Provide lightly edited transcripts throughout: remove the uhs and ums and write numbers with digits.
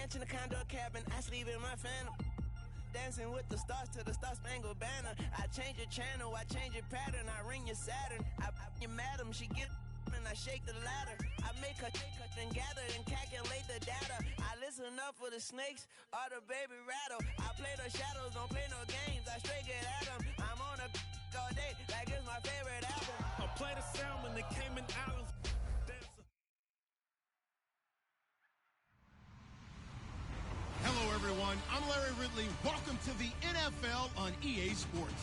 mansion, a condo, a cabin. I sleep in my phantom. Dancing with the stars to the Star-Spangled Banner. I change your channel, I change your pattern. I ring your Saturn. I your madam, she get and I shake the ladder. I make her and gather and calculate the data. I listen up for the snakes or the baby rattle. I play the shadows, don't play no games. I straight get at them. I'm on a all day like it's my favorite album. I play the sound when the Cayman Islands. Hello, everyone. I'm Larry Ridley. Welcome to the NFL on EA Sports.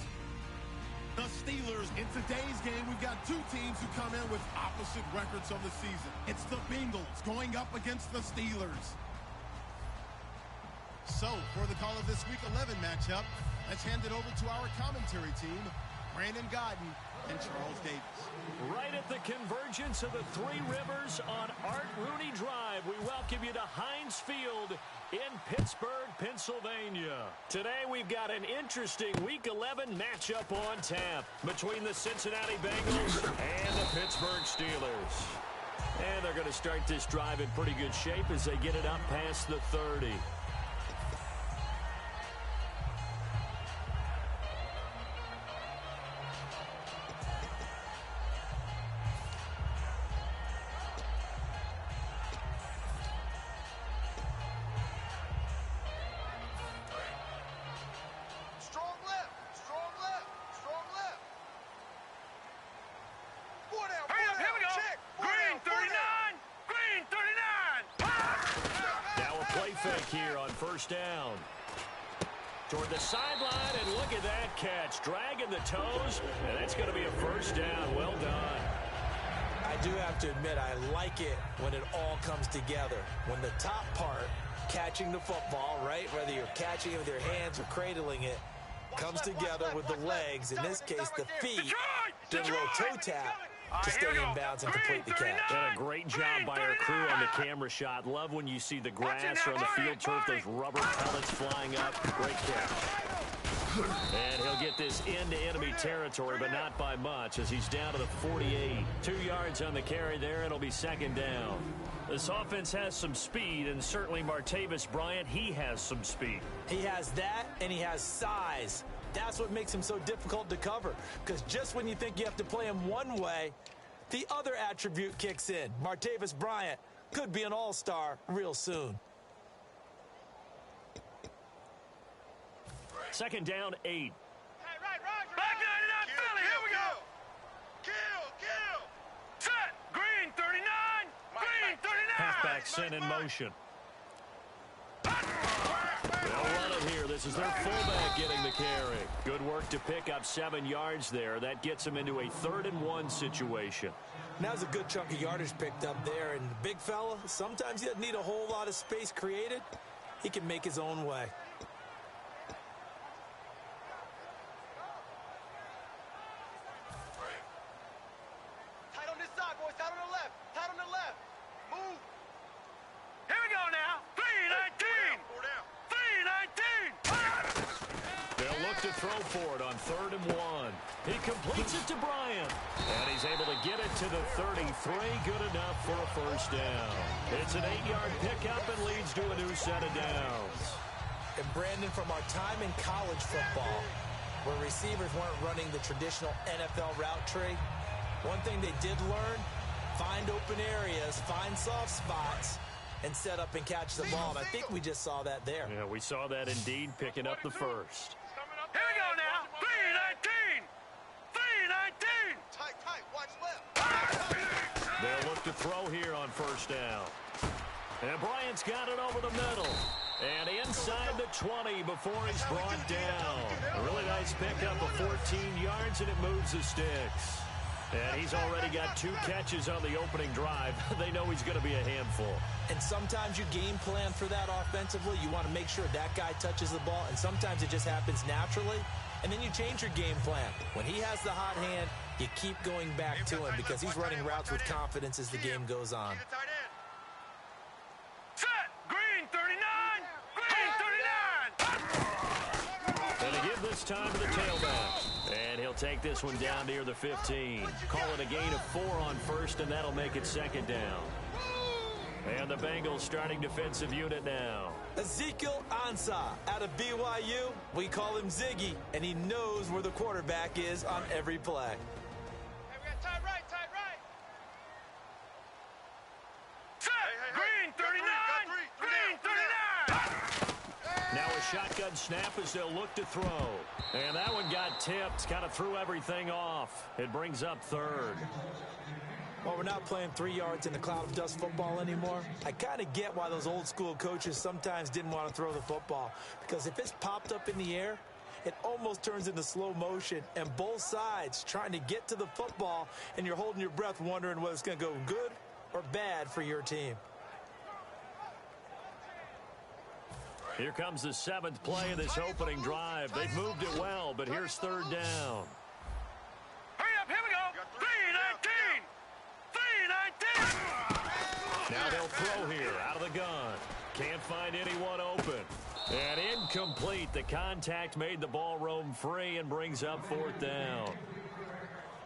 The Steelers. In today's game, we've got two teams who come in with opposite records of the season. It's the Bengals going up against the Steelers. So, for the call of this Week 11 matchup, let's hand it over to our commentary team, Brandon Godden and Charles Davis. Right at the convergence of the Three Rivers on Art Rooney Drive, we welcome you to Heinz Field in Pittsburgh, Pennsylvania. Today we've got an interesting Week 11 matchup on tap between the Cincinnati Bengals and the Pittsburgh Steelers. And they're going to start this drive in pretty good shape as they get it up past the 30. Here on first down. Toward the sideline, and look at that catch. Dragging the toes, and it's going to be a first down. Well done. I do have to admit, I like it when it all comes together. When the top part, catching the football, right, whether you're catching it with your hands or cradling it, comes together with the legs, in this case the feet, doing a little toe tap to stay in bounds and complete the catch. And a great job by our crew on the camera shot. Love when you see the grass or on the field turf, those rubber pellets flying up. Great catch. And he'll get this into enemy territory, but not by much, as he's down to the 48. 2 yards on the carry there, and it'll be second down. This offense has some speed, and certainly Martavis Bryant, he has some speed. He has that, and he has size. That's what makes him so difficult to cover, because just when you think you have to play him one way, the other attribute kicks in. Martavis Bryant could be an all-star real soon. Second down, 8. Hey, right, Roger. Back 99, Philly, here we go. Kill. Set, green 39, green 39. Halfback sent in motion. They'll run it here. This is their fullback getting the carry. Good work to pick up 7 yards there. That gets them into a 3rd and 1 situation. Now there's a good chunk of yardage picked up there. And the big fella, sometimes he doesn't need a whole lot of space created. He can make his own way. Tight on this side, boys. Tight on the left. Tight on the left. Move. Here we go now. 3-19. 3-19. They'll look to throw for it on 3rd and 1. He completes it to Bryant. And he's able to get it to the 33. Good enough for a first down. It's an 8-yard pickup and leads to a new set of downs. And Brandon, from our time in college football, where receivers weren't running the traditional NFL route tree, one thing they did learn, find open areas, find soft spots, and set up and catch the ball. And I think we just saw that there. Yeah, we saw that indeed, picking up the first. Here we go now. 3-19. 3-19. Tight. Watch left. They'll look to throw here on first down. And Bryant's got it over the middle. And inside the 20 before he's brought down. A really nice pickup of 14 yards, and it moves the sticks. And he's already got 2 catches on the opening drive. They know he's going to be a handful. And sometimes you game plan for that offensively. You want to make sure that guy touches the ball. And sometimes it just happens naturally. And then you change your game plan. When he has the hot hand, you keep going back to him because he's running routes with confidence as the game goes on. Set! Green 39! Green 39! And to give this time to the tailback. And he'll take this one down near the 15. Call it a gain of 4 on first, and that'll make it second down. And the Bengals starting defensive unit now. Ezekiel Ansah out of BYU. We call him Ziggy, and he knows where the quarterback is on every play. Hey, we got tight right, tight right. Set! Green 39! Green 39! Now a shotgun snap as they'll look to throw. And that one got tipped, kind of threw everything off. It brings up third. Well, we're not playing 3 yards in the cloud of dust football anymore. I kind of get why those old school coaches sometimes didn't want to throw the football. Because if it's popped up in the air, it almost turns into slow motion. And both sides trying to get to the football, and you're holding your breath wondering whether it's going to go good or bad for your team. Here comes the 7th play of this opening drive. They've moved it well, but here's third down. Hurry up, here we go. 3-19. 3-19. Now they'll throw here out of the gun. Can't find anyone open. And incomplete. The contact made the ball roam free and brings up fourth down.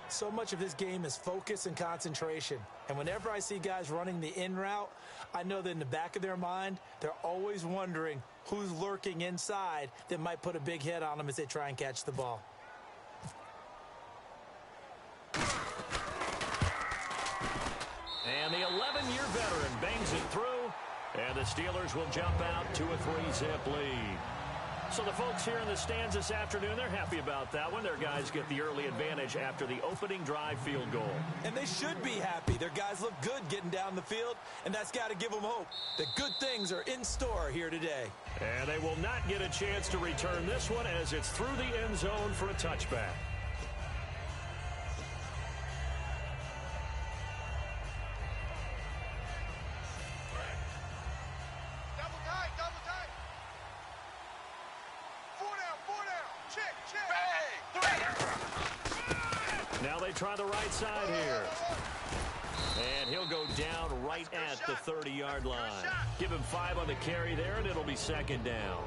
So much of this game is focus and concentration. And whenever I see guys running the in route, I know that in the back of their mind, they're always wondering who's lurking inside that might put a big hit on them as they try and catch the ball. And the 11-year veteran bangs it through, and the Steelers will jump out to a 3-zip lead. So the folks here in the stands this afternoon, they're happy about that one. Their guys get the early advantage after the opening drive field goal. And they should be happy. Their guys look good getting down the field, and that's got to give them hope that good things are in store here today. And they will not get a chance to return this one as it's through the end zone for a touchback. Now they try the right side here. And he'll go down right at the 30-yard line. Give him 5 on the carry there, and it'll be second down.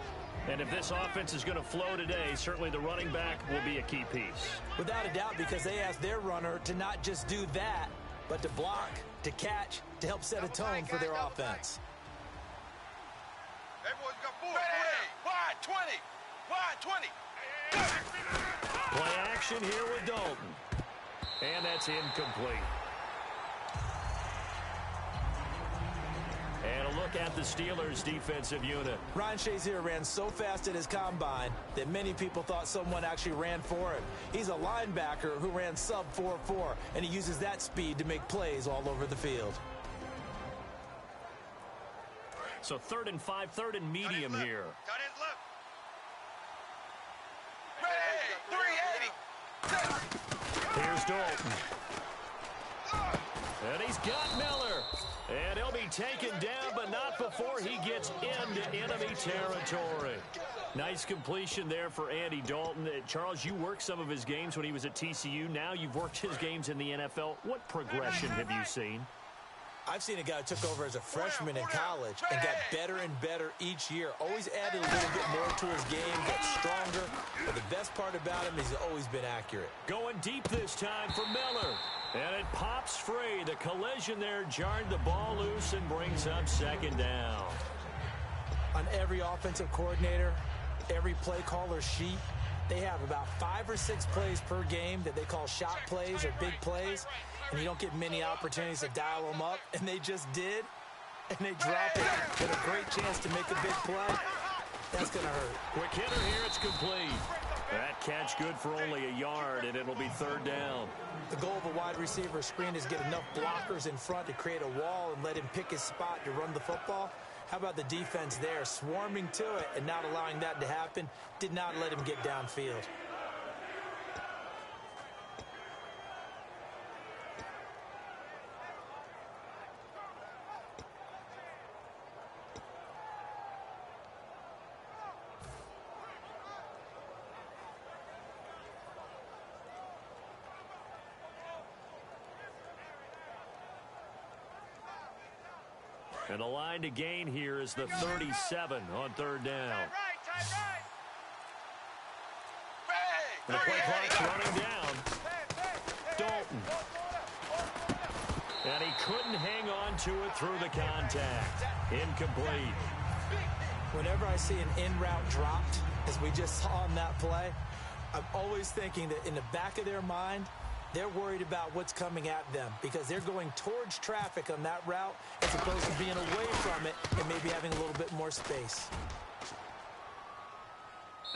And if this offense is going to flow today, certainly the running back will be a key piece. Without a doubt, because they asked their runner to not just do that, but to block, to catch, to help set a tone for their offense. Everyone's got 4. Wide 20. Wide 20. Play action here with Dalton. And that's incomplete. And a look at the Steelers' defensive unit. Ryan Shazier ran so fast at his combine that many people thought someone actually ran for him. He's a linebacker who ran sub 4.4, and he uses that speed to make plays all over the field. So 3rd and 5, 3rd and medium here. Tight end's left. Ready. 380. Here's Dalton. And he's got Miller. And he'll be taken down, but not before he gets into enemy territory. Nice completion there for Andy Dalton. Charles, you worked some of his games when he was at TCU. Now you've worked his games in the NFL. What progression have you seen? I've seen a guy who took over as a freshman in college and got better and better each year. Always added a little bit more to his game, got stronger. But the best part about him is he's always been accurate. Going deep this time for Miller. And it pops free. The collision there jarred the ball loose and brings up second down. On every offensive coordinator, every play caller sheet, they have about 5 or 6 plays per game that they call shot plays or big plays. And you don't get many opportunities to dial them up. And they just did. And they drop it with a great chance to make a big play. That's going to hurt. Quick hitter here. It's complete. That catch good for only a yard, and it'll be third down. The goal of a wide receiver screen is get enough blockers in front to create a wall and let him pick his spot to run the football. How about the defense there, swarming to it and not allowing that to happen? Did not let him get downfield. And the line to gain here is the 37 on third down. Tight right. The play clock's running down. Dalton. And he couldn't hang on to it through the contact. Incomplete. Whenever I see an in-route dropped, as we just saw on that play, I'm always thinking that in the back of their mind, they're worried about what's coming at them because they're going towards traffic on that route as opposed to being away from it and maybe having a little bit more space.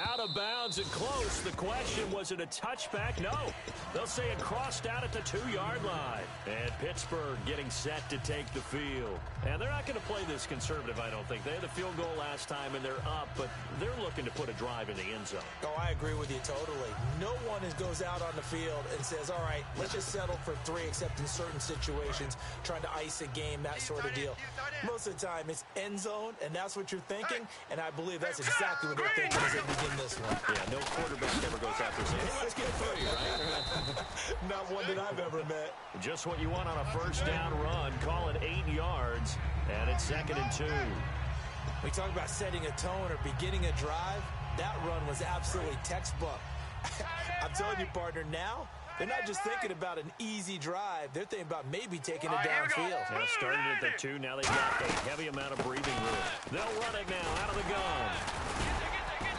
Out of bounds and close. The question, was it a touchback? No. They'll say it crossed out at the 2-yard line. And Pittsburgh getting set to take the field. And they're not going to play this conservative, I don't think. They had the field goal last time, and they're up, but they're looking to put a drive in the end zone. Oh, I agree with you totally. No one goes out on the field and says, all right, let's just settle for 3, except in certain situations, trying to ice a game, that sort of deal. Most of the time, it's end zone, and that's what you're thinking, and I believe that's exactly what they're thinking as they begin this one. Yeah, no quarterback ever goes after saying, hey, let's get 3, right? Not one that I've ever met. Just what you want on a first down run. Call it 8 yards, and it's 2nd and 2. We talk about setting a tone or beginning a drive. That run was absolutely textbook. I'm telling you, partner, now they're not just thinking about an easy drive. They're thinking about maybe taking it downfield. Now started at the 2. Now they've got a heavy amount of breathing room. They'll run it now out of the gun.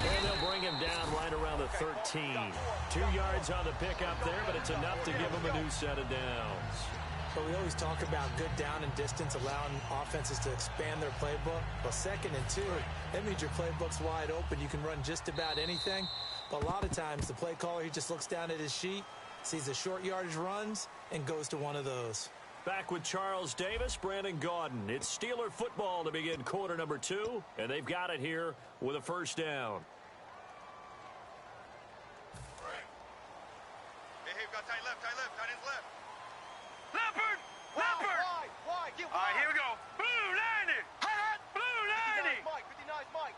And they'll bring him down right around the 13. 2 yards on the pickup there, but it's enough to give him a new set of downs. But we always talk about good down and distance, allowing offenses to expand their playbook. Well, 2nd and 2, that means your playbook's wide open. You can run just about anything. But a lot of times, the play caller, he just looks down at his sheet, sees the short yardage runs, and goes to one of those. Back with Charles Davis, Brandon Gaudin. It's Steeler football to begin quarter number 2, and they've got it here with a first down. Hey, got tight left, tight ends left. Leopard! Leopard! Wide, get wide. All right, here we go. Blue 90! Blue 90! Mike, 59's Mike.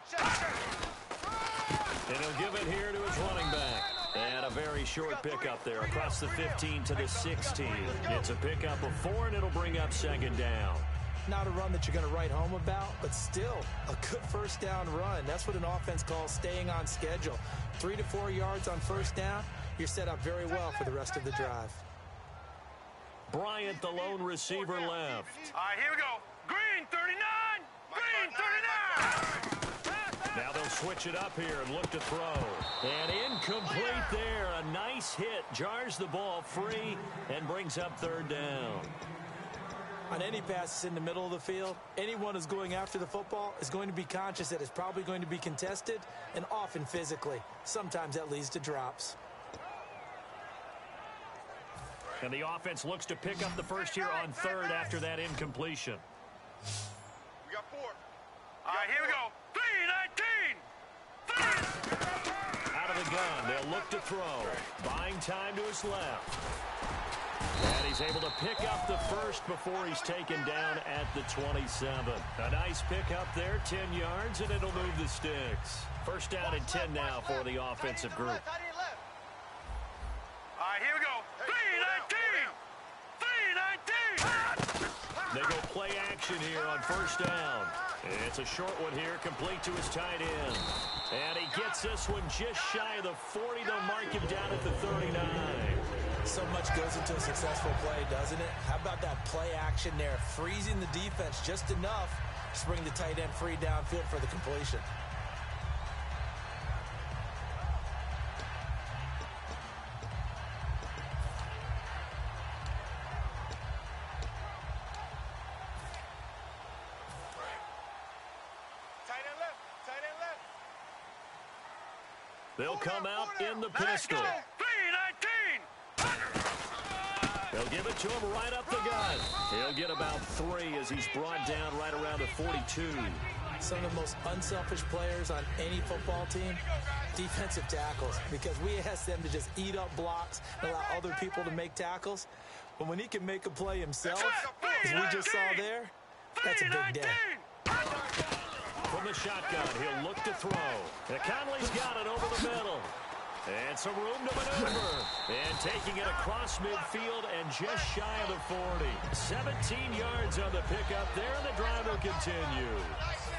And he'll give it here to his running back. And a very short pickup there across the 15 to the 16. It's a pickup of 4, and it'll bring up 2nd down. Not a run that you're going to write home about, but still a good first down run. That's what an offense calls staying on schedule. 3 to 4 yards on first down, you're set up very well for the rest of the drive. Bryant, the lone receiver, left. All right, here we go. Green 39! Green 39! Now they'll switch it up here and look to throw. And incomplete there. A nice hit. Jars the ball free and brings up 3rd down. On any passes in the middle of the field, anyone who's going after the football is going to be conscious that it's probably going to be contested, and often physically. Sometimes that leads to drops. And the offense looks to pick up the first here on 3rd after that incompletion. We got 4. All right, here we go. 3-19! Out of the gun, they'll look to throw. Buying time to his left. And he's able to pick up the first before he's taken down at the 27. A nice pickup there, 10 yards, and it'll move the sticks. First down and 10 now for the offensive group. All right, here we go. 3-19! 3-19! They go play action here on first down. It's a short one here, complete to his tight end. And he gets this one just shy of the 40. They'll mark him down at the 39. So much goes into a successful play, doesn't it? How about that play action there? Freezing the defense just enough to bring the tight end free downfield for the completion. They'll come out in the pistol. 3-19! They'll give it to him right up the gut. He'll get about 3 as he's brought down right around the 42. Some of the most unselfish players on any football team, defensive tackles, because we ask them to just eat up blocks and allow other people to make tackles. But when he can make a play himself, as we just saw there, that's a big day. From the shotgun, he'll look to throw. And Conley's got it over the middle. And some room to maneuver. And taking it across midfield and just shy of the 40. 17 yards on the pickup there, and the drive will continue.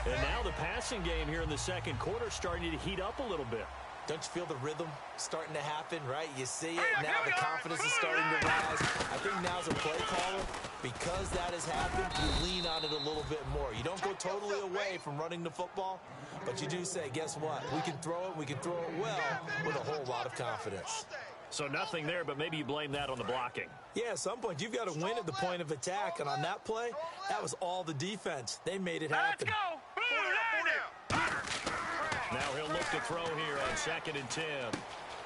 And now the passing game here in the second quarter starting to heat up a little bit. Don't you feel the rhythm starting to happen, right? You see it now. The confidence is starting to rise. I think now as a play caller, because that has happened, you lean on it a little bit more. You don't go totally away from running the football, but you do say, guess what? We can throw it. We can throw it well with a whole lot of confidence. So nothing there, but maybe you blame that on the blocking. Yeah, at some point, you've got to win at the point of attack. And on that play, that was all the defense. They made it happen. Let's go. Now he'll look to throw here on 2nd and 10.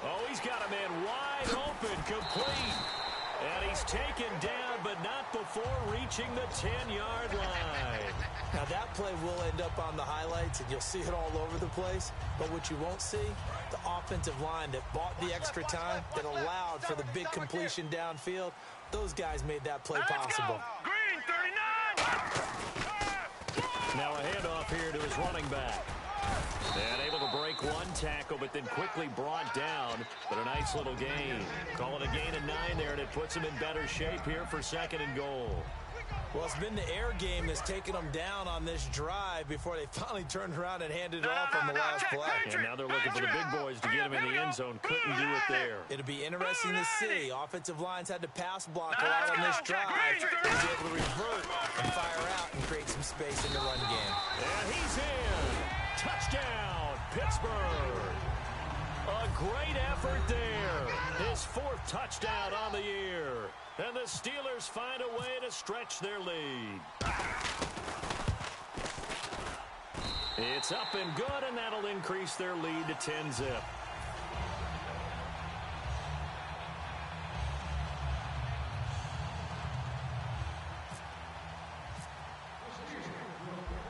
Oh, he's got a man wide open, complete. And he's taken down, but not before reaching the 10-yard line. Now, that play will end up on the highlights, and you'll see it all over the place. But what you won't see, the offensive line that bought the extra time, that allowed for the big completion downfield, those guys made that play possible. Green, 39. Now a handoff here to his running back. And able to break one tackle, but then quickly brought down. But a nice little gain. Call it a gain of 9 there, and it puts him in better shape here for 2nd and goal. Well, it's been the air game that's taken them down on this drive before they finally turned around and handed it off on the last play. And now they're looking for the big boys to get him in the end zone. Couldn't do it there. It'll be interesting to see. Offensive lines had to pass block a lot on this drive. They was able to revert and fire out and create some space in the run game. And he's in. Touchdown, Pittsburgh. A great effort there. His 4th touchdown on the year. And the Steelers find a way to stretch their lead. It's up and good, and that'll increase their lead to 10-zip.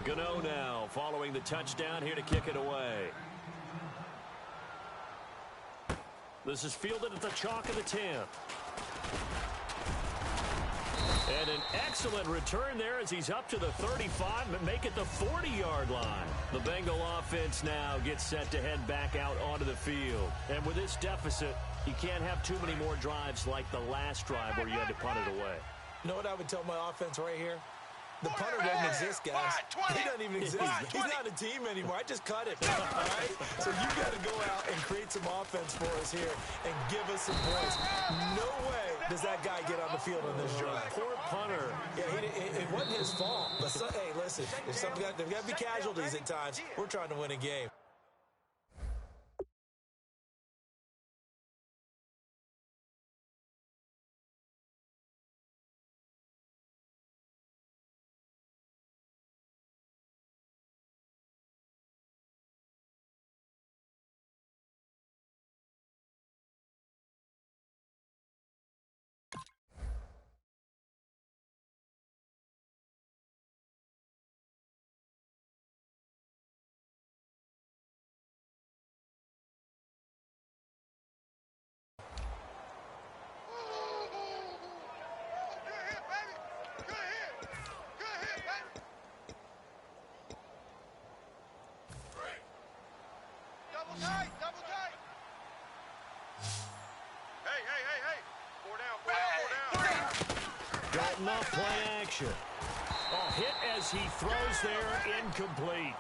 Gano now following the touchdown here to kick it away. This is fielded at the chalk of the 10th. And an excellent return there as he's up to the 35, but make it the 40-yard line. The Bengal offense now gets set to head back out onto the field. And with this deficit, you can't have too many more drives like the last drive where you had to punt it away. You know what I would tell my offense right here? The punter doesn't exist, guys. He doesn't even exist. He's not a team anymore. I just cut it. All right? So you got to go out and create some offense for us here and give us some points. No way does that guy get on the field on this drive. Poor punter. Yeah, it wasn't his fault. But hey, listen, there's got to be casualties at times. We're trying to win a game. Double tight. Hey. 4 down. Dalton off play action. Oh, hit as he throws there, incomplete.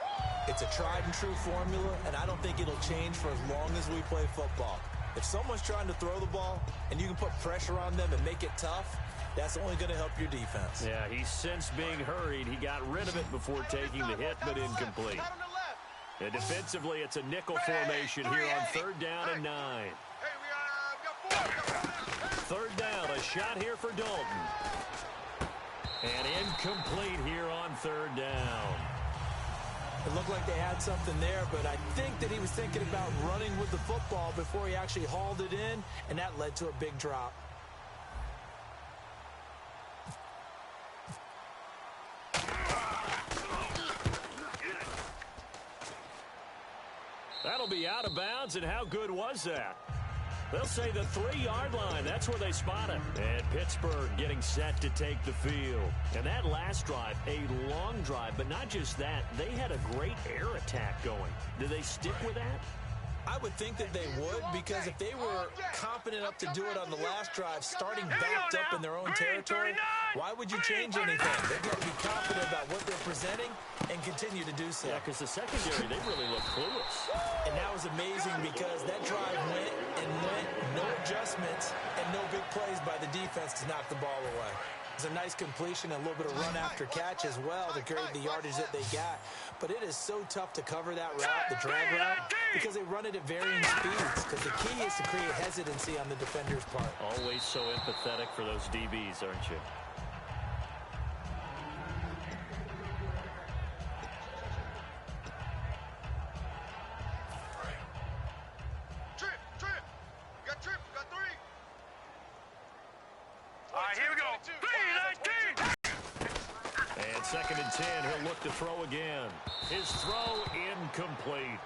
It's a tried and true formula, and I don't think it'll change for as long as we play football. If someone's trying to throw the ball and you can put pressure on them and make it tough, that's only going to help your defense. Yeah, he's since being hurried. He got rid of it before taking the hit, but incomplete. And defensively, it's a nickel formation here on 3rd down and 9. We got 4. 3rd down, a shot here for Dalton. And incomplete here on 3rd down. It looked like they had something there, but I think that he was thinking about running with the football before he actually hauled it in, and that led to a big drop. That'll be out of bounds, and how good was that? They'll say the 3-yard line. That's where they spot him. And Pittsburgh getting set to take the field. And that last drive, a long drive, but not just that. They had a great air attack going. Do they stick with that? I would think that they would, because if they were confident enough to do it on the last drive, starting backed up in their own territory, why would you change anything? They've got to be confident about what they're presenting and continue to do so. Yeah, because the secondary, they really look clueless. And that was amazing because that drive went, no adjustments, and no big plays by the defense to knock the ball away. It's a nice completion and a little bit of run after catch as well to carry the yardage that they got. But it is so tough to cover that route, the drag route, because they run it at varying speeds. Because the key is to create hesitancy on the defender's part. Always so empathetic for those DBs, aren't you? Second and 10, he'll look to throw again. His throw incomplete.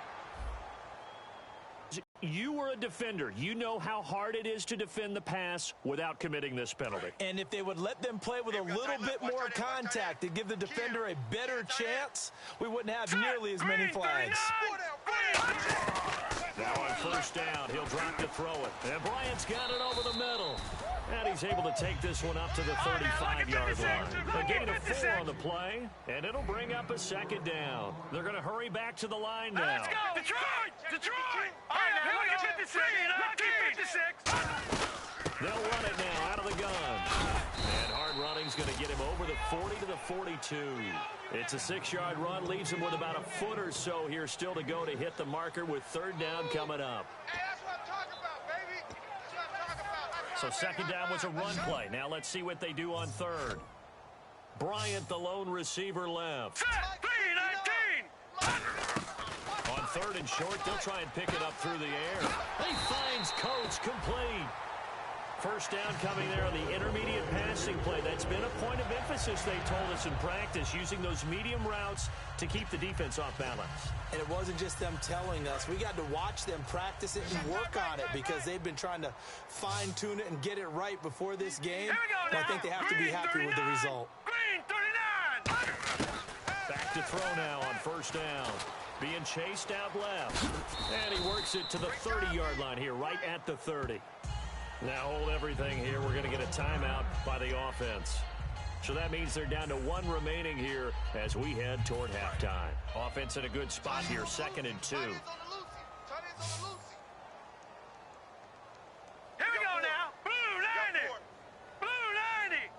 You were a defender. You know how hard it is to defend the pass without committing this penalty. And if they would let them play with a little bit more contact to give the defender a better chance, we wouldn't have nearly as many flags. Now on first down, he'll drop to throw it. And Bryant's got it over the middle. And he's able to take this one up to the 35-yard line. A gain of 4 on the play, and it'll bring up a second down. They're going to hurry back to the line now. Let's go! Detroit! Detroit! All right, now look at 56. They'll run it now out of the gun. And hard running's going to get him over the 40 to the 42. It's a 6-yard run, leaves him with about a foot or so here still to go to hit the marker with third down coming up. Hey, that's what I'm talking about, baby. That's what I'm talking about. So second down was a run play. Now let's see what they do on third. Bryant, the lone receiver, left. Set, 3-19. On third and short, they'll try and pick it up through the air. He finds Coates complete. First down coming there on the intermediate passing play. That's been a point of emphasis, they told us in practice, using those medium routes to keep the defense off balance. And it wasn't just them telling us. We got to watch them practice it and work on it because they've been trying to fine-tune it and get it right before this game. And I think they have to be happy with the result. Green 39. Back to throw now on first down. Being chased out left. And he works it to the 30-yard line here, right at the 30. Now hold everything here. We're going to get a timeout by the offense. So that means they're down to 1 remaining here as we head toward halftime. Offense in a good spot here, 2nd and 2. Here we go now. Blue 90. Blue 90.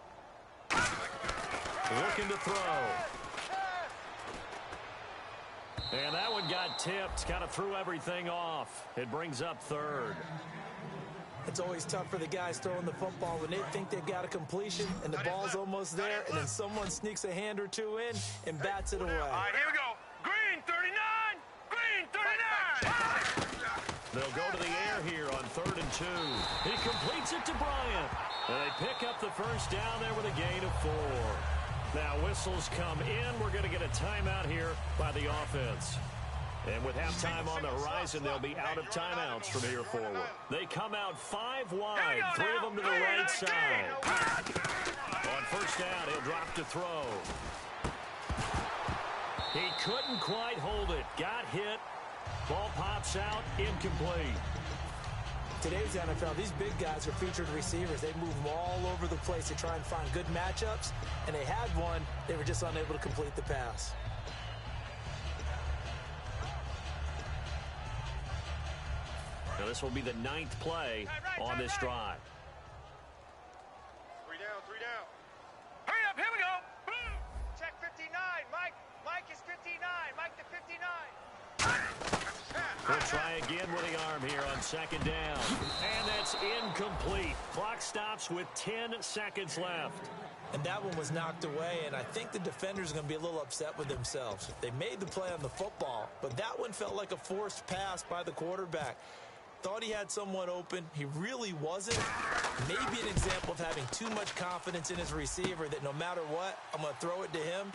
Looking to throw. And that one got tipped. Kind of threw everything off. It brings up third. It's always tough for the guys throwing the football when they think they've got a completion and the ball's almost there, and then someone sneaks a hand or two in and bats it away. All right, here we go. Green 39. Green 39. They'll go to the air here on 3rd and 2. He completes it to Bryant. And they pick up the first down there with a gain of 4. Now whistles come in. We're going to get a timeout here by the offense. And with halftime on the horizon, they'll be out of timeouts from here forward. They come out 5 wide, 3 of them to the right side. On first down, he'll drop to throw. He couldn't quite hold it. Got hit. Ball pops out, incomplete. Today's NFL, these big guys are featured receivers. They move them all over the place to try and find good matchups, and they had one. They were just unable to complete the pass. Now this will be the 9th play on this drive. 3 down. Hurry up, here we go. Check 59. Mike is 59. Mike to 59. We'll try again with the arm here on 2nd down. And that's incomplete. Clock stops with 10 seconds left. And that one was knocked away, and I think the defenders are going to be a little upset with themselves. They made the play on the football, but that one felt like a forced pass by the quarterback. Thought he had someone open. He really wasn't. Maybe an example of having too much confidence in his receiver that no matter what, I'm going to throw it to him.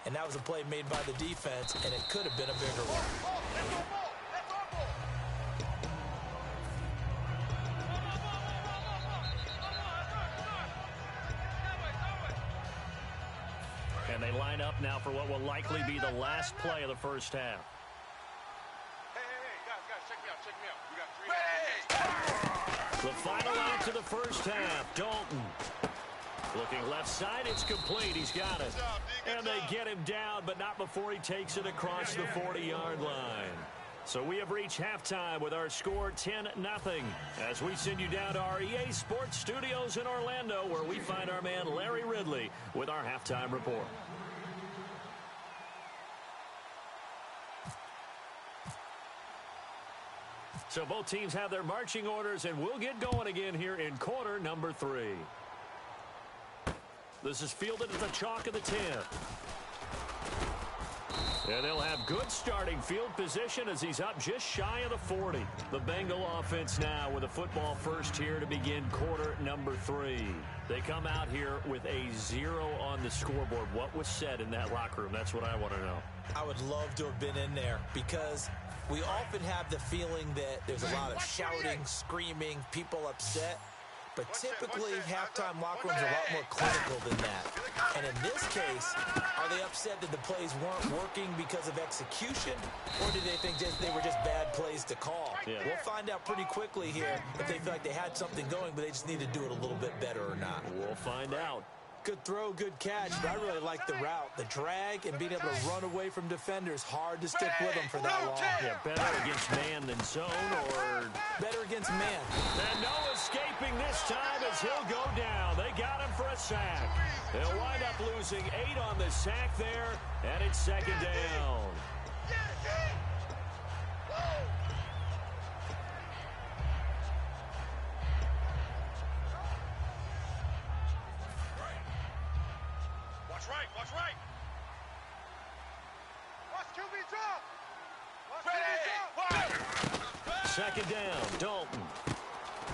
And that was a play made by the defense, and it could have been a bigger one. And they line up now for what will likely be the last play of the first half. Hey, guys, check me out. The final act of the first half, Dalton. Looking left side, it's complete. He's got it. And they get him down, but not before he takes it across the 40-yard line. So we have reached halftime with our score 10-0 as we send you down to our EA Sports Studios in Orlando, where we find our man Larry Ridley with our halftime report. So both teams have their marching orders, and we'll get going again here in quarter number 3. This is fielded at the chalk of the 10. And they'll have good starting field position as he's up just shy of the 40. The Bengal offense now with a football first here to begin quarter number 3. They come out here with a 0 on the scoreboard. What was said in that locker room? That's what I want to know. I would love to have been in there because we often have the feeling that there's a lot of shouting, screaming, people upset. But typically, halftime locker rooms are a lot more clinical than that. And in this case, are they upset that the plays weren't working because of execution? Or do they think they were just bad plays to call? Yeah. We'll find out pretty quickly here if they feel like they had something going, but they just need to do it a little bit better or not. We'll find out. Good throw, good catch, but I really like the route. The drag and being able to run away from defenders, hard to stick with them for that long. Yeah, better against man than zone, or better against man. And no escaping this time as he'll go down. They got him for a sack. They'll wind up losing 8 on the sack there, and it's second down. Watch right. Watch QB drop. Second down, Dalton.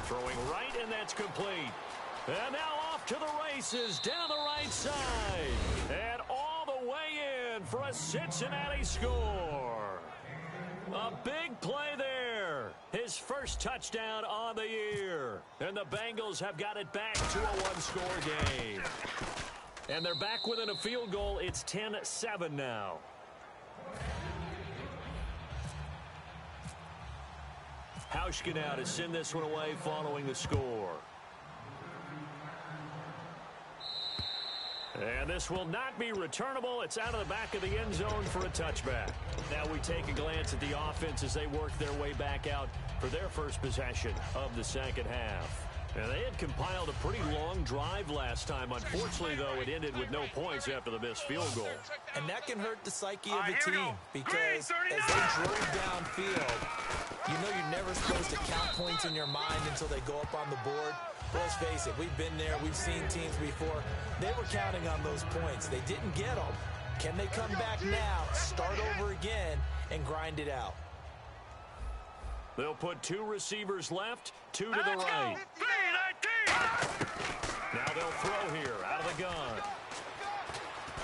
Throwing right, and that's complete. And now off to the races down the right side. And all the way in for a Cincinnati score. A big play there. His first touchdown on the year. And the Bengals have got it back to a one-score game. And they're back within a field goal. It's 10-7 now. Hauschka now to send this one away following the score. And this will not be returnable. It's out of the back of the end zone for a touchback. Now we take a glance at the offense as they work their way back out for their first possession of the second half. And they had compiled a pretty long drive last time. Unfortunately, though, it ended with no points after the missed field goal. And that can hurt the psyche of the team because as they drove downfield, you know you're never supposed to count points in your mind until they go up on the board. But let's face it, we've been there. We've seen teams before. They were counting on those points. They didn't get them. Can they come back now, start over again, and grind it out? They'll put 2 receivers left, 2 to the right. Now they'll throw here out of the gun.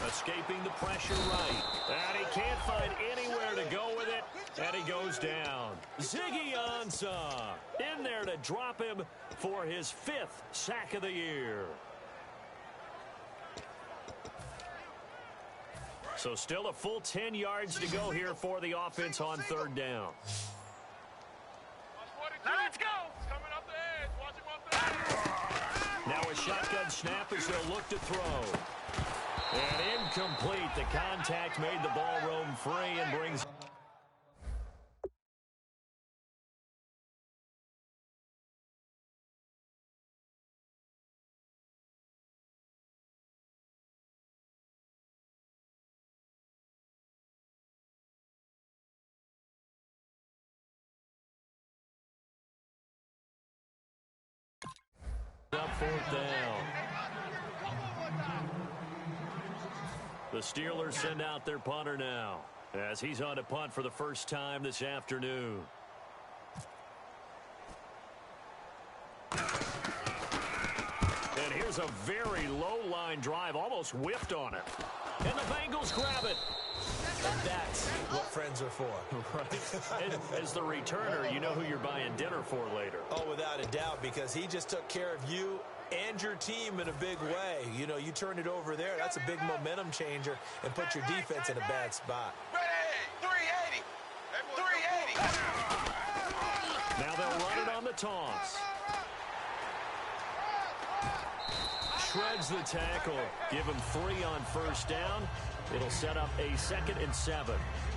Escaping the pressure right. And he can't find anywhere to go with it. And he goes down. Ziggy Ansah in there to drop him for his 5th sack of the year. So still a full 10 yards to go here for the offense on third down. Now let's go. He's coming up the edge. Watch him up the edge. Now a shotgun snap as they'll look to throw. And incomplete. The contact made the ball roam free and brings... up fourth down. The Steelers send out their punter now as he's on to punt for the first time this afternoon. And here's a very low-line drive, almost whiffed on it. And the Bengals grab it. And that's what friends are for. Right. As the returner, you know who you're buying dinner for later. Oh, without a doubt, because he just took care of you and your team in a big way. You know, you turn it over there, that's a big momentum changer, and put your defense in a bad spot. Ready, 380. 380. toss. Shreds the tackle. Give him 3 on first down. It'll set up a 2nd and 7.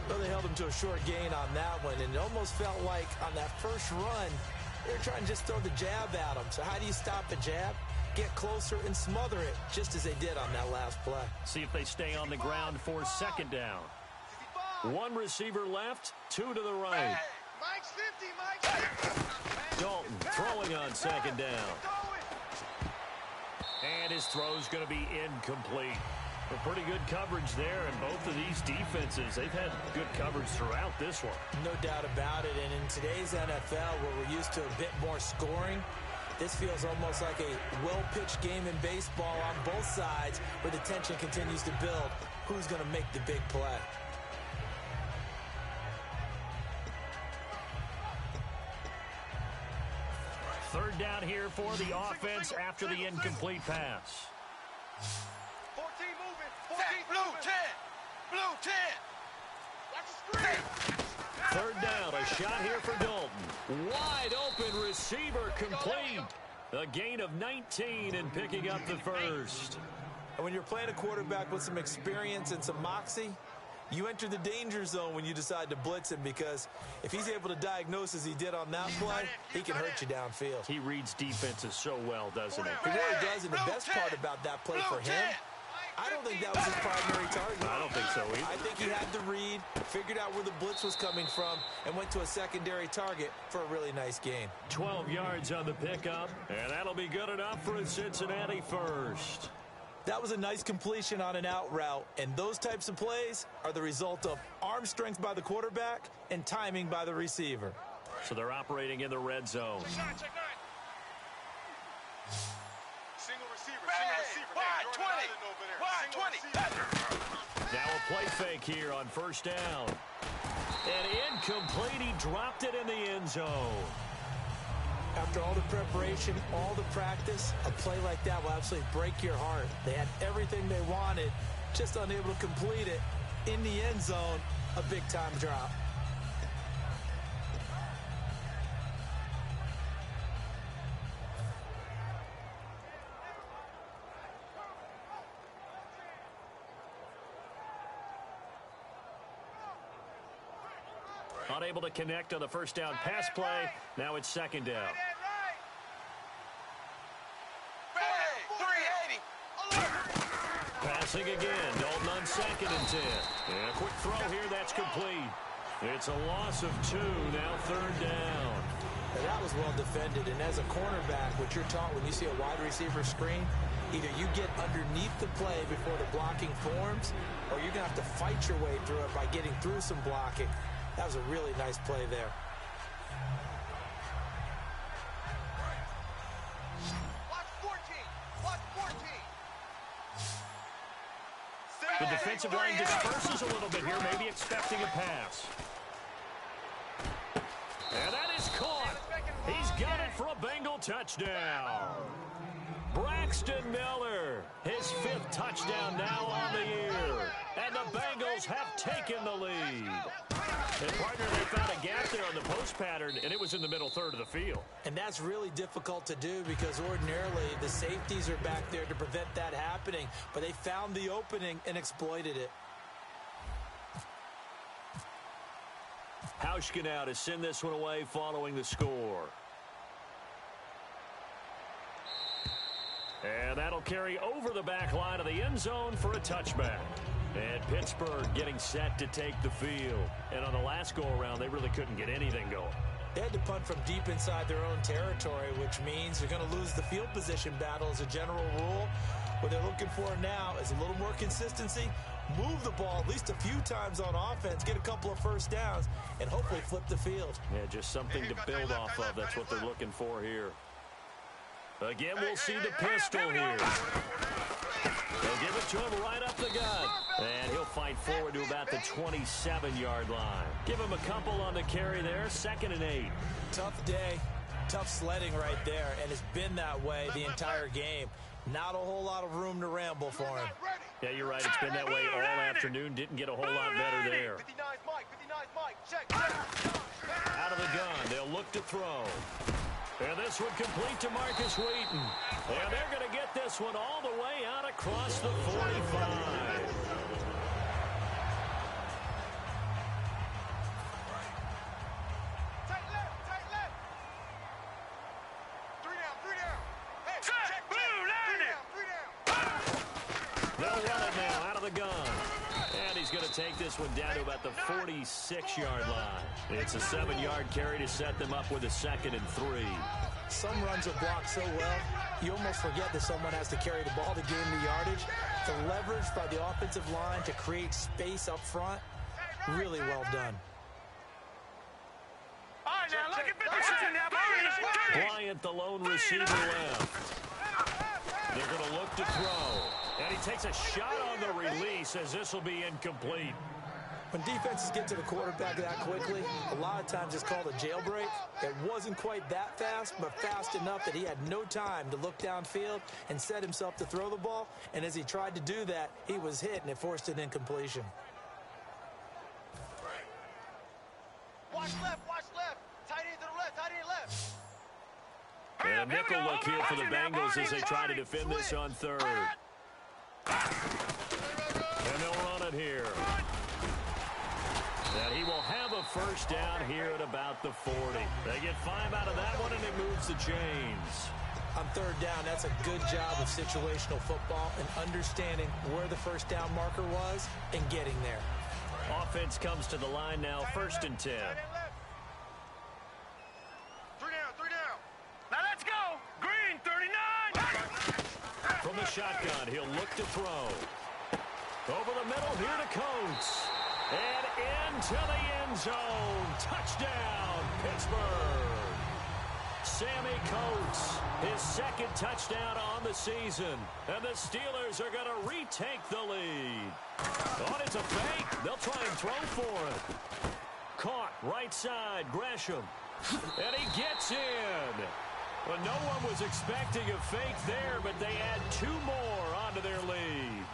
Well, they held him to a short gain on that one, and it almost felt like on that first run, they were trying to just throw the jab at him. So how do you stop the jab? Get closer and smother it, just as they did on that last play. See if they stay on the ground for 2nd down. 1 receiver left, 2 to the right. Mike's 50, Mike's 50. Dalton throwing on 2nd down. And his throw's going to be incomplete. But pretty good coverage there, and both of these defenses, they've had good coverage throughout this one. No doubt about it, and in today's NFL, where we're used to a bit more scoring, this feels almost like a well-pitched game in baseball on both sides, where the tension continues to build. Who's going to make the big play? Third down here for the offense after the incomplete pass. 14 moving. 14 blue 10. Blue 10. Watch the screen. Third down, a shot here for Dalton. Wide open receiver complete. A gain of 19 and picking up the first. And when you're playing a quarterback with some experience and some moxie, you enter the danger zone when you decide to blitz him, because if he's able to diagnose as he did on that play, he can hurt you downfield. He reads defenses so well, doesn't he? He really does, and the best part about that play for him, I don't think that was his primary target. I don't think so either. I think he had the read, figured out where the blitz was coming from, and went to a secondary target for a really nice gain. 12 yards on the pickup, and that'll be good enough for a Cincinnati first. That was a nice completion on an out route, and those types of plays are the result of arm strength by the quarterback and timing by the receiver. So they're operating in the red zone. Check 9. Single receiver. Wide 20. Wide 20. Now a play fake here on first down. And incomplete. He dropped it in the end zone. After all the preparation, all the practice, a play like that will absolutely break your heart. They had everything they wanted, just unable to complete it. In the end zone, a big-time drop. Unable to connect on the first down pass play. Now it's 2nd down. Passing again. Dalton on 2nd and 10. And a quick throw here. That's complete. It's a loss of 2. Now 3rd down. Now that was well defended. And as a cornerback, what you're taught when you see a wide receiver screen, either you get underneath the play before the blocking forms, or you're going to have to fight your way through it by getting through some blocking. That was a really nice play there. Watch 14. Watch 14. The defensive line disperses a little bit here, maybe expecting a pass. And that is caught. He's got it for a Bengal touchdown. Braxton Miller, his 5th touchdown now on the year. And the Bengals have taken the lead. And partner, they found a gap there on the post pattern, and it was in the middle third of the field. And that's really difficult to do, because ordinarily the safeties are back there to prevent that happening. But they found the opening and exploited it. Hauschka now to send this one away following the score. And that'll carry over the back line of the end zone for a touchback. And Pittsburgh getting set to take the field. And on the last go-around, they really couldn't get anything going. They had to punt from deep inside their own territory, which means they're going to lose the field position battle as a general rule. What they're looking for now is a little more consistency, move the ball at least a few times on offense, get a couple of first downs, and hopefully flip the field. Yeah, just something to build off of. That's what they're looking for here. Again, we'll see the pistol here. They'll give it to him right up the gut. And he'll fight forward to about the 27-yard line. Give him a couple on the carry there. 2nd and 8. Tough day, tough sledding right there, and it's been that way the entire game. Not a whole lot of room to ramble for him. Yeah, you're right. It's been that way all afternoon. Didn't get a whole lot better there. 59's Mike. 59's Mike. Check. Out of the gun. They'll look to throw. And this one complete to Marcus Wheaton. And they're going to get this one all the way out across the 45. Take this one down to about the 46-yard line. It's a 7-yard carry to set them up with a 2nd and 3. Some runs are blocked so well, you almost forget that someone has to carry the ball to gain the yardage. The leverage by the offensive line to create space up front, really well done. All right, now look at Bryant, the lone receiver, left. They're going to look to throw. And he takes a shot on the release as this will be incomplete. When defenses get to the quarterback that quickly, a lot of times it's called a jailbreak. It wasn't quite that fast, but fast enough that he had no time to look downfield and set himself to throw the ball. And as he tried to do that, he was hit, and it forced an incompletion. Watch left, tight end to the left, tight end left. And a nickel look here for the Bengals as they try to defend this on 3rd. And they'll run it here. And he will have a first down here at about the 40. They get 5 out of that one, and it moves the chains. On 3rd down, that's a good job of situational football and understanding where the first down marker was and getting there. Offense comes to the line now, 1st and 10. 3 down. Now let's go. Green, 39. From the shotgun, he'll look to throw. Over the middle, here to Coates. And into the end zone. Touchdown, Pittsburgh. Sammy Coates, his 2nd touchdown on the season. And the Steelers are going to retake the lead. Oh, it's a fake. They'll try and throw for it. Caught, right side, Gresham. And he gets in. Well, no one was expecting a fake there, but they add 2 more onto their lead.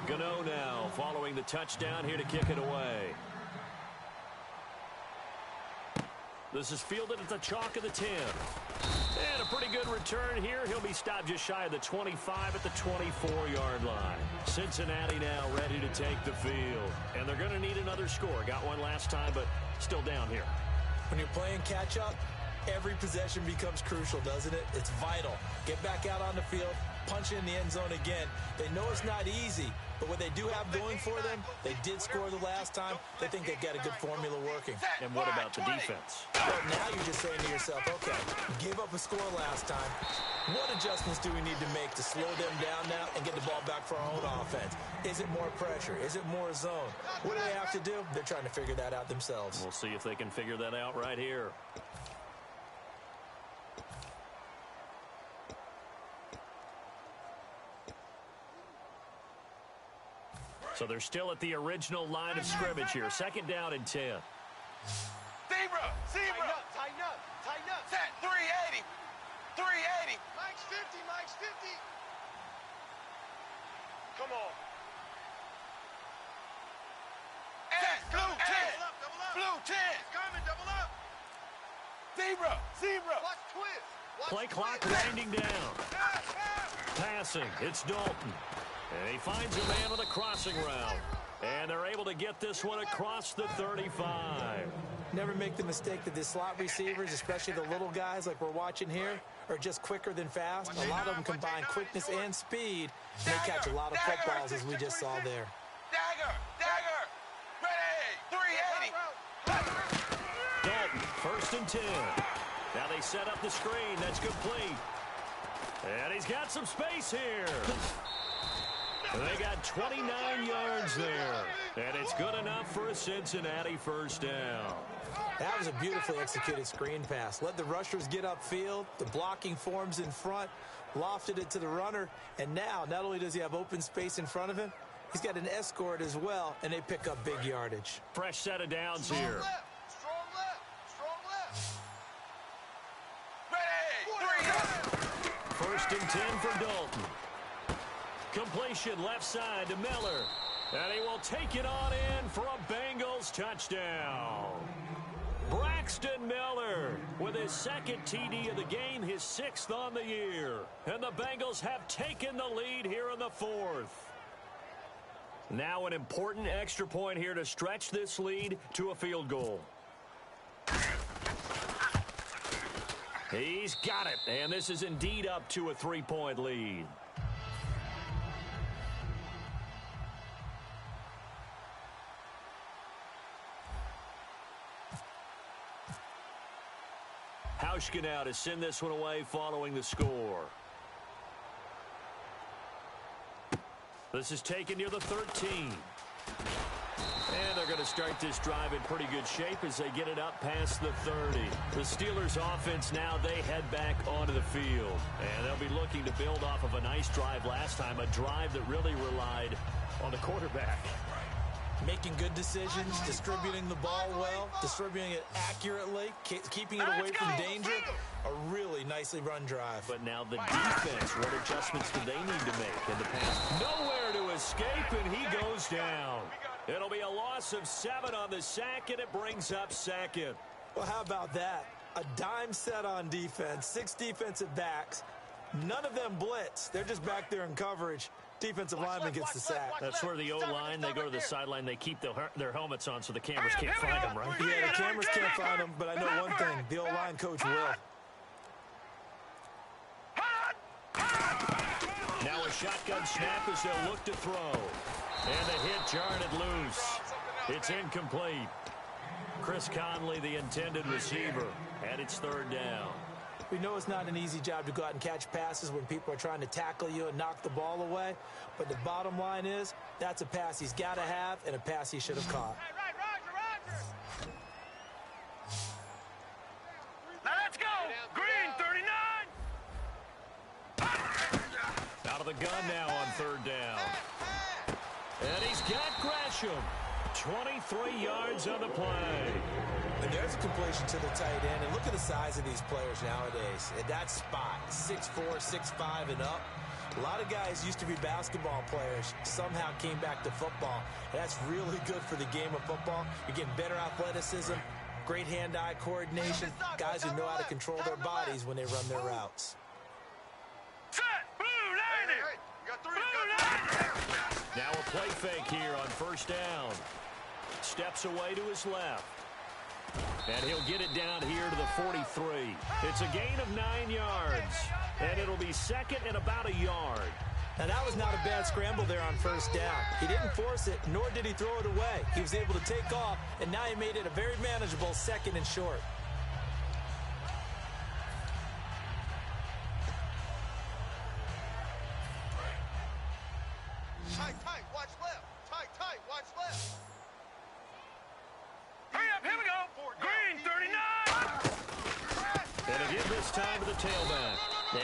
Gano now following the touchdown here to kick it away. This is fielded at the chalk of the 10. And a pretty good return here. He'll be stopped just shy of the 25 at the 24-yard line. Cincinnati now ready to take the field. And they're going to need another score. Got one last time, but still down here. When you're playing catch-up, every possession becomes crucial, doesn't it? It's vital. Get back out on the field, punch in the end zone again. They know it's not easy, but what they do have going for them, they did score the last time. They think they've got a good formula working. And what about the defense? Well, now you're just saying to yourself, okay, gave up a score last time. What adjustments do we need to make to slow them down now and get the ball back for our own offense? Is it more pressure? Is it more zone? What do they have to do? They're trying to figure that out themselves. We'll see if they can figure that out right here. So they're still at the original line of scrimmage here. 2nd down and 10. Zebra. Tighten up. Set, 380. Mike's 50. Come on. Set, blue 10. Blue 10. Coming, double up. Zebra. Watch twist. Play clock winding down. Passing, it's Dalton. And he finds a man with a crossing route. And they're able to get this one across the 35. Never make the mistake that the slot receivers, especially the little guys like we're watching here, are just quicker than fast. A lot of them combine quickness and speed, and they catch a lot of footballs, as we just saw there. Dagger. Ready. 380. Dalton, 1st and 10. Now they set up the screen. That's complete. And he's got some space here. They got 29 yards there. And it's good enough for a Cincinnati first down. That was a beautifully executed screen pass. Let the rushers get upfield. The blocking forms in front. Lofted it to the runner. And now, not only does he have open space in front of him, he's got an escort as well, and they pick up big yardage. Fresh set of downs here. Strong left. Ready. 1st and 10 for Dalton. Completion left side to Miller. And he will take it on in for a Bengals touchdown. Braxton Braxton Miller with his second TD of the game, his 6th on the year. And the Bengals have taken the lead here in the 4th. Now an important extra point here to stretch this lead to a field goal. He's got it, and this is indeed up to a 3-point lead. Hauschka now to send this one away following the score. This is taken near the 13. And they're going to start this drive in pretty good shape as they get it up past the 30. The Steelers offense now, they head back onto the field. And they'll be looking to build off of a nice drive last time, a drive that really relied on the quarterback. Making good decisions, distributing the ball well, distributing it accurately, keeping it away from danger. A really nicely run drive. But now the defense, what adjustments do they need to make in the pass? Nowhere to escape, and he goes down. It'll be a loss of 7 on the sack, and it brings up 2nd. Well, how about that? A dime set on defense, 6 defensive backs. None of them blitz. They're just back there in coverage. Defensive lineman gets the sack. That's where the O-line, they go to the sideline, they keep their helmets on so the cameras can't find them, right? Yeah, the cameras can't find them, but I know one thing. The O-line coach will. Now a shotgun snap as they'll look to throw. And the hit jarred it loose. It's incomplete. Chris Conley, the intended receiver, and it's 3rd down. We know it's not an easy job to go out and catch passes when people are trying to tackle you and knock the ball away. But the bottom line is, that's a pass he's got to have and a pass he should have caught. Hey, right, Roger. Now let's go. Green, 39. Out of the gun now on 3rd down. And he's got Gresham. 23 yards on the play. And there's a completion to the tight end. And look at the size of these players nowadays. At that spot, 6'4", 6'5", and up. A lot of guys used to be basketball players, somehow came back to football. And that's really good for the game of football. You're getting better athleticism, great hand-eye coordination, guys who know how to control their bodies when they run their routes. Set, blue, 90. Now a play fake here on 1st down. Steps away to his left. And he'll get it down here to the 43. It's a gain of 9 yards. And it'll be 2nd and about a yard. Now, that was not a bad scramble there on 1st down. He didn't force it, nor did he throw it away. He was able to take off, and now he made it a very manageable 2nd and short. Tight, watch left. Tight, watch left. Hurry up, here we go. Green, 39. And again this time to the tailback.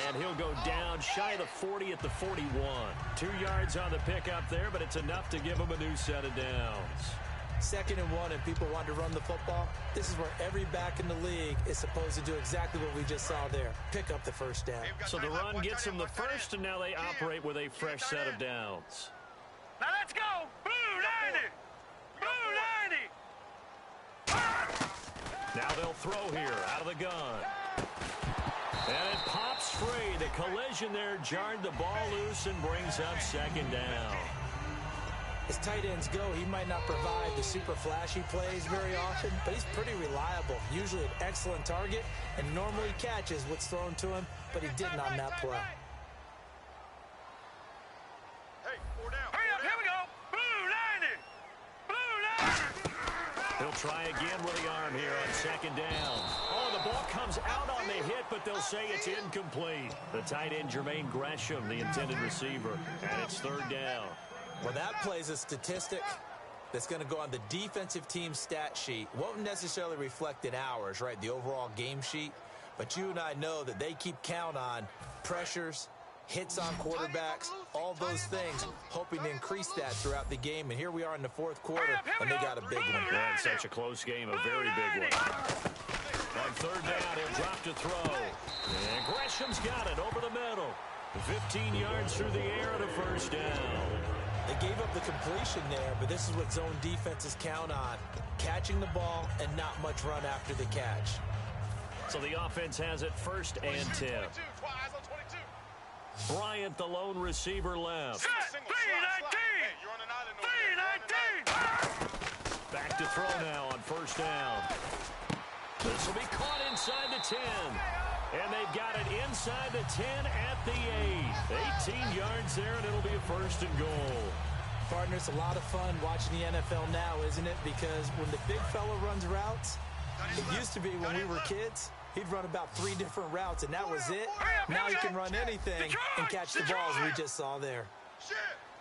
And he'll go down shy of the 40 at the 41. 2 yards on the pickup there, but it's enough to give him a new set of downs. 2nd and 1, and people want to run the football. This is where every back in the league is supposed to do exactly what we just saw there. Pick up the 1st down. So the run gets them the 1st, and now they operate with a fresh set of downs. Now let's go. Blue, 90. Blue, 90. Now they'll throw here out of the gun. And it pops free. The collision there jarred the ball loose and brings up 2nd down. As tight ends go, he might not provide the super flashy plays very often, but he's pretty reliable. Usually an excellent target, and normally catches what's thrown to him, but he didn't on that play. Hey, 4 down. Hurry up, here we go. Blue, 90. Blue, 90. He'll try again with the arm here on 2nd down. Oh, the ball comes out on the hit, but they'll say it's incomplete. The tight end, Jermaine Gresham, the intended receiver, and it's 3rd down. Well, that plays a statistic that's going to go on the defensive team stat sheet. Won't necessarily reflect in ours, right, the overall game sheet. But you and I know that they keep count on pressures, hits on quarterbacks, all those things, hoping to increase that throughout the game. And here we are in the 4th quarter, and they got a big one. Yeah, it's such a close game, a very big one. On 3rd down, he'll drop to throw. And Gresham's got it over the middle. 15 yards through the air and a 1st down. They gave up the completion there, but this is what zone defenses count on. Catching the ball and not much run after the catch. So the offense has it 1st and 10. Bryant, the lone receiver, left. 3-19! Back to throw now on 1st down. This will be caught inside the 10. And they've got it inside the 10 at the 8. 18 yards there, and it'll be a 1st and goal. Partner, it's a lot of fun watching the NFL now, isn't it? Because when the big fella runs routes, it used to be when we were kids, he'd run about 3 different routes, and that was it. Now he can run anything and catch the balls we just saw there.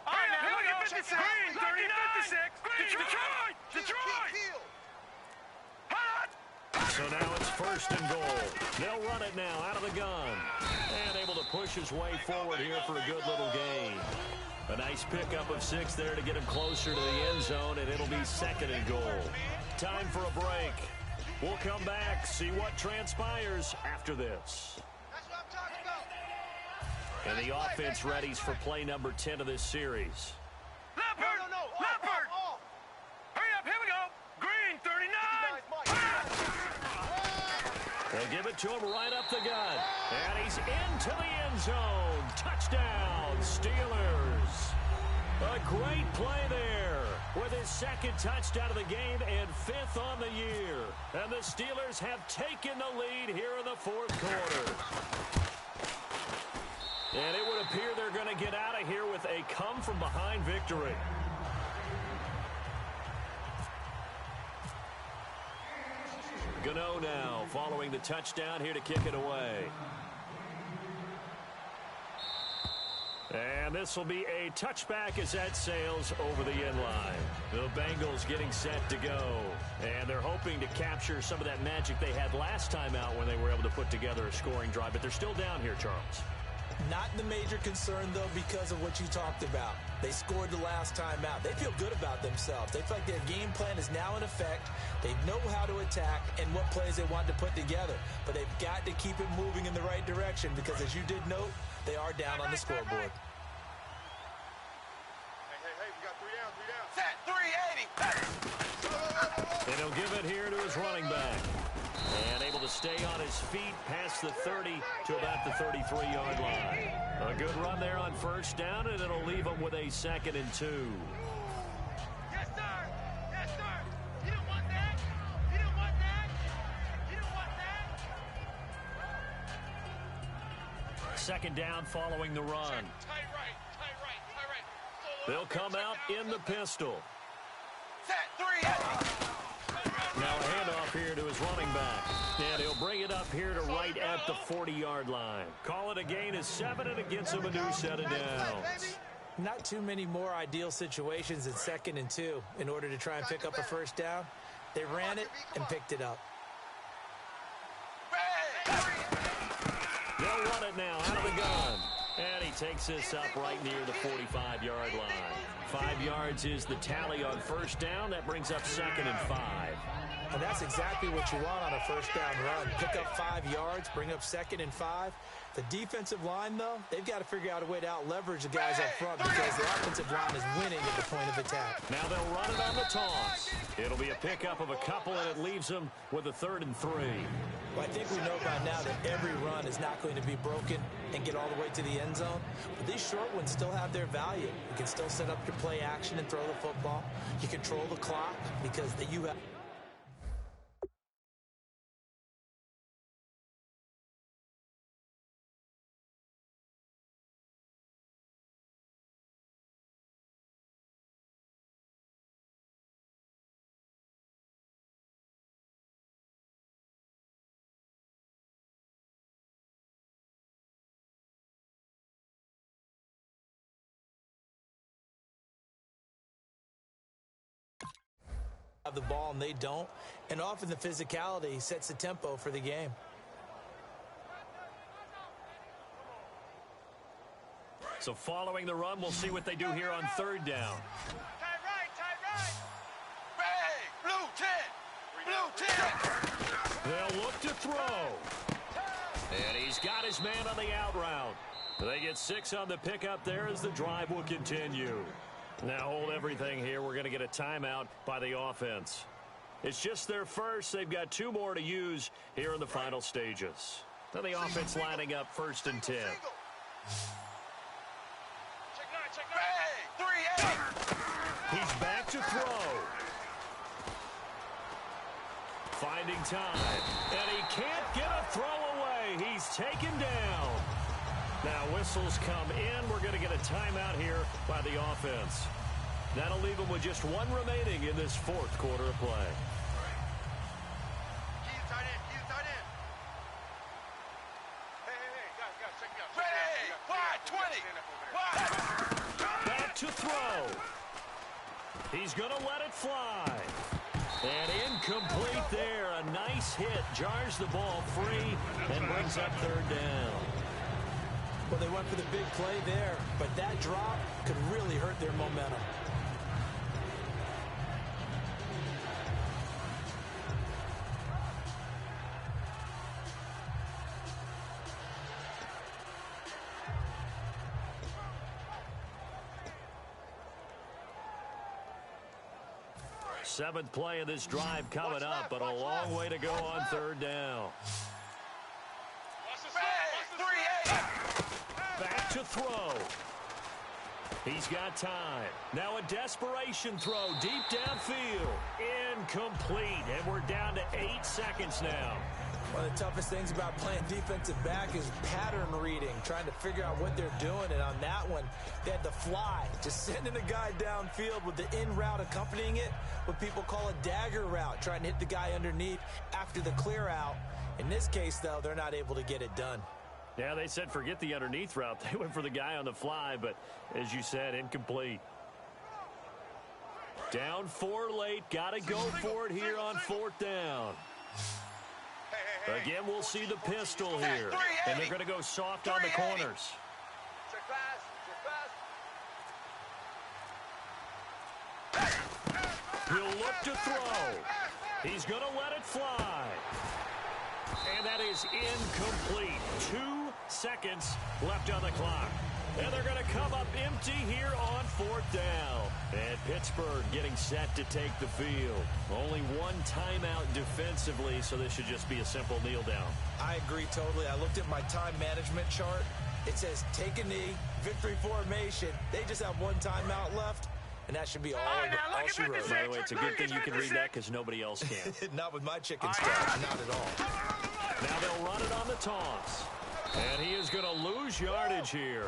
All right, now, look at 56. Green, 39. Detroit! So now it's 1st and goal. They'll run it now out of the gun. And able to push his way forward here for a good little gain. A nice pickup of 6 there to get him closer to the end zone, and it'll be 2nd and goal. Time for a break. We'll come back, see what transpires after this. That's what I'm talking about. And the offense readies for play number 10 of this series. Leopard! Leopard! Hurry up, here we go. Green, 39. They'll give it to him right up the gut. And he's into the end zone. Touchdown, Steelers. A great play there with his 2nd touchdown of the game and 5th on the year. And the Steelers have taken the lead here in the 4th quarter. And it would appear they're going to get out of here with a come-from-behind victory. Gano now following the touchdown here to kick it away. And this will be a touchback as that sails over the end line. The Bengals getting set to go. And they're hoping to capture some of that magic they had last time out when they were able to put together a scoring drive. But they're still down here, Charles. Not the major concern, though, because of what you talked about. They scored the last time out. They feel good about themselves. They feel like their game plan is now in effect. They know how to attack and what plays they want to put together. But they've got to keep it moving in the right direction because, as you did note, they are down on the scoreboard. Hey, we got 3 down. Set, 380. And he'll give it here to his running back. And able to stay on his feet past the 30 to about the 33-yard line. A good run there on 1st down, and it'll leave him with a 2nd and 2. Yes, sir. Yes, sir. You don't want that. You don't want that. You don't want that. 2nd down following the run. Tight right. They'll come out in the pistol. Set, 380. Now a handoff here to his running back. And he'll bring it up here to right at the 40-yard line. Call it a gain of 7, and it gets him a new set of downs. Not too many more ideal situations in 2nd and 2 in order to try and pick up a 1st down. They ran it and picked it up. They'll run it now out of the gun. And he takes this up right near the 45-yard line. 5 yards is the tally on 1st down. That brings up 2nd and 5. And that's exactly what you want on a 1st down run. Pick up 5 yards, bring up 2nd and 5. The defensive line, though, they've got to figure out a way to out-leverage the guys up front because the offensive line is winning at the point of attack. Now they'll run it on the toss. It'll be a pickup of a couple, and it leaves them with a 3rd and 3. Well, I think we know by now that every run is not going to be broken and get all the way to the end zone. But these short ones still have their value. You can still set up your play action and throw the football. You control the clock because you have... have the ball and they don't, and often the physicality sets the tempo for the game. So following the run, we'll see what they do here on 3rd down. Tight right. Ray, blue 10. They'll look to throw. And he's got his man on the out route. They get 6 on the pickup there as the drive will continue. Now hold everything here. We're going to get a timeout by the offense. It's just their first. They've got 2 more to use here in the final stages. Now the offense lining up 1st and 10. He's back to throw. Finding time. And he can't get a throw away. He's taken down. Now whistles come in. We're going to get a timeout here by the offense. That'll leave them with just 1 remaining in this 4th quarter of play. Keep it tight end. Keep it tight end. Hey, guys, check me out. Ready, wide, 20. Wide. Back to throw. He's going to let it fly. And incomplete there. A nice hit. Jars the ball free and brings up 3rd down. Well, they went for the big play there, but that drop could really hurt their momentum. Seventh play of this drive coming up, but a long way to go on 3rd down. Back to throw. He's got time. Now a desperation throw deep downfield. Incomplete, and we're down to 8 seconds now. One of the toughest things about playing defensive back is pattern reading, trying to figure out what they're doing. And on that one, they had the fly, just sending a guy downfield with the in route accompanying it, what people call a dagger route, trying to hit the guy underneath after the clear out. In this case, though, they're not able to get it done. Yeah, they said forget the underneath route. They went for the guy on the fly, but as you said, incomplete. Down 4 late. Got to go for it here on 4th down. Again, we'll see the pistol here. And they're going to go soft on the corners. He'll look to throw. He's going to let it fly. And that is incomplete. 2 seconds left on the clock. And they're going to come up empty here on 4th down. And Pittsburgh getting set to take the field. Only 1 timeout defensively, so this should just be a simple kneel down. I agree totally. I looked at my time management chart. It says take a knee, victory formation. They just have 1 timeout left, and that should be all she wrote. By the way, it's a good thing you can read that because nobody else can. Not with my chicken stats, not at all. Now they'll run it on the toss. And he is going to lose yardage here.